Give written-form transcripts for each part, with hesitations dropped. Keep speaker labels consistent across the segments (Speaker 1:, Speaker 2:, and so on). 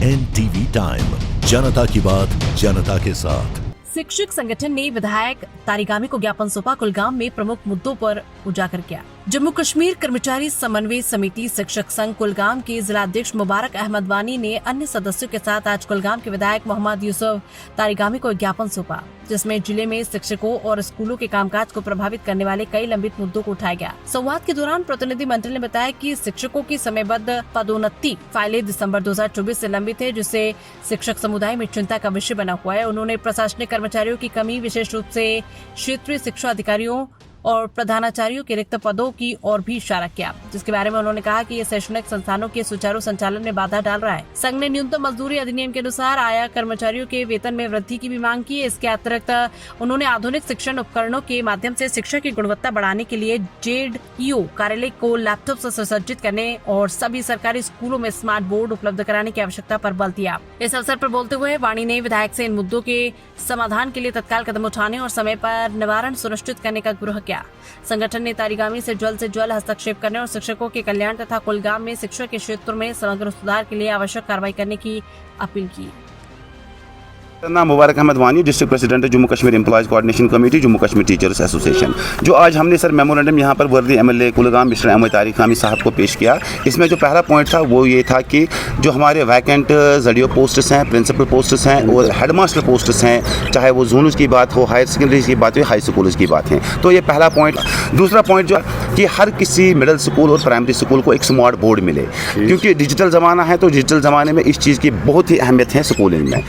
Speaker 1: NTV time, जनता की बात जनता के साथ।
Speaker 2: शिक्षक संगठन ने विधायक तारिगामी को ज्ञापन सौंपा। कुलगाम में प्रमुख मुद्दों पर उजागर किया। जम्मू कश्मीर कर्मचारी समन्वय समिति शिक्षक संघ कुलगाम के जिलाध्यक्ष मुबारक अहमद वानी ने अन्य सदस्यों के साथ आज कुलगाम के विधायक मोहम्मद यूसुफ तारिगामी को ज्ञापन सौंपा, जिसमें जिले में शिक्षकों और स्कूलों के कामकाज को प्रभावित करने वाले कई लंबित मुद्दों को उठाया गया। संवाद के दौरान प्रतिनिधि मंडल ने बताया कि शिक्षकों की समयबद्ध पदोन्नति फाइलें दिसंबर 2024 से लंबित है, जिससे शिक्षक समुदाय में चिंता का विषय बना हुआ है। उन्होंने प्रशासनिक कर्मचारियों की कमी, विशेष रूप से क्षेत्रीय शिक्षा अधिकारियों और प्रधानाचार्यों के रिक्त पदों की ओर भी इशारा किया, जिसके बारे में उन्होंने कहा कि ये शैक्षणिक संस्थानों के सुचारू संचालन में बाधा डाल रहा है। संघ ने न्यूनतम मजदूरी अधिनियम के अनुसार आया कर्मचारियों के वेतन में वृद्धि की भी मांग की है। इसके अतिरिक्त उन्होंने आधुनिक शिक्षण उपकरणों के माध्यम से शिक्षा की गुणवत्ता बढ़ाने के लिए JED कार्यालय को लैपटॉप से सुसज्जित करने और सभी सरकारी स्कूलों में स्मार्ट बोर्ड उपलब्ध कराने की आवश्यकता पर बल दिया। इस अवसर पर बोलते हुए वाणी ने विधायक से इन मुद्दों के समाधान के लिए तत्काल कदम उठाने और समय पर निवारण सुनिश्चित करने का आग्रह किया। संगठन ने तारिगामी से जल्द हस्तक्षेप करने और शिक्षकों के कल्याण तथा कुलगाम में शिक्षा के क्षेत्र में समग्र सुधार के लिए आवश्यक कार्रवाई करने की अपील की।
Speaker 3: मेरा नाम मुबारक अहमद वानी, district president Jammu Kashmir employees coordination committee, Jammu Kashmir teachers association. जो आज हमने सर मेमोरेंडम यहाँ पर वर्दी MLA कुलगाम मिस्टर अहमद तारिगामी साहब को पेश किया। इसमें जो पहला पॉइंट था वो ये था कि जो हमारे वैकेंट ZDO पोस्ट्स हैं, प्रिंसिपल पोस्ट्स हैं और हेडमास्टर पोस्ट्स हैं, चाहे वो जोन्स की बात हो, हायर सेकेंडरी की बात हो, हाई स्कूल्स की बात है, तो ये पहला पॉइंट। दूसरा पॉइंट जो कि हर किसी मिडिल स्कूल और प्राइमरी स्कूल को एक स्मार्ट बोर्ड मिले, क्योंकि डिजिटल ज़माना है, तो डिजिटल ज़माने में इस चीज़ की बहुत ही अहमियत है स्कूलिंग में।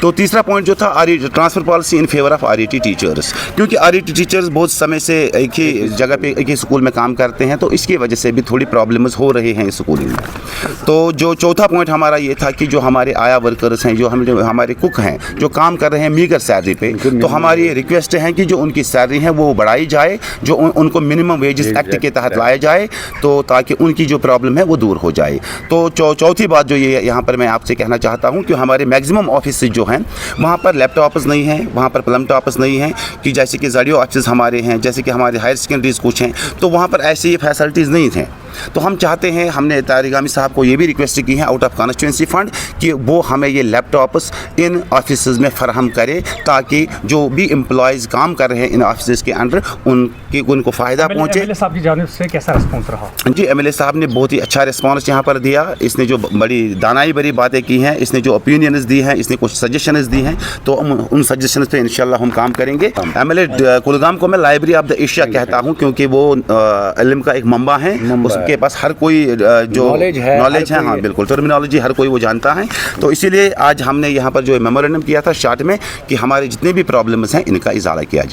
Speaker 3: तो तीसरा पॉइंट जो था transfer policy in favour of RET teachers, क्योंकि RET टीचर्स बहुत समय से एक ही जगह पे एक ही स्कूल में काम करते हैं, तो इसकी वजह से भी थोड़ी प्रॉब्लम्स हो रही हैं स्कूलिंग में। तो जो चौथा पॉइंट हमारा ये था कि जो हमारे आया वर्कर्स हैं, जो हमारे कुक हैं, जो काम कर रहे हैं मीगर सैलरी पे, तो हमारी रिक्वेस्ट है कि जो उनकी सैलरी है वो बढ़ाई जाए, जो उनको मिनिमम वेजेस एक्ट के तहत लाया जाए, तो ताकि उनकी जो प्रॉब्लम है वो दूर हो जाए। तो चौथी बात जो ये यहाँ पर मैं आपसे कहना चाहता हूँ कि हमारे मैक्सिमम ऑफिस जो हैं वहाँ पर लैपटॉप्स नहीं हैं, वहाँ पर प्लम टॉप्स नहीं हैं, कि जैसे कि ZDO ऑफिस हमारे हैं, जैसे कि हमारे हायर सेकेंडरीज कुछ हैं, तो वहाँ पर ऐसी फैसिलिटीज़ नहीं थे। तो हम चाहते हैं, हमने तारिगामी साहब को ये भी रिक्वेस्ट की है आउट ऑफ कॉन्स्टिट्यूंसी फंड कि वो हमें ये लैपटॉप्स इन ऑफिस में फराहम करे, ताकि जो भी एम्प्लॉयज़ काम कर रहे हैं इन ऑफिस के अंडर उनको फ़ायदा पहुँचे।
Speaker 4: MLA साहब की जानिब से कैसा रिस्पॉन्स रहा?
Speaker 3: जी, MLA साहब ने बहुत ही अच्छा रिस्पॉन्स यहाँ पर दिया। इसने जो बड़ी दानाई भरी बातें की हैं, इसने जो ओपिनियंस दी हैं, इसने कुछ सजेशंस दी हैं, तो उन सजेशंस पे इंशाल्लाह हम काम करेंगे। MLA कुलगाम को मैं लाइब्रेरी ऑफ द एशिया कहता हूँ, क्योंकि वो इल्म का एक मंबा है, उसके पास हर कोई जो नॉलेज है, हाँ बिल्कुल, टर्मिनोलॉजी हर कोई वो जानता है। तो इसीलिए आज हमने यहाँ पर जो मेमोरेंडम किया था शॉर्ट में, कि हमारे जितने भी प्रॉब्लम्स हैं इनका इजाला किया जाए।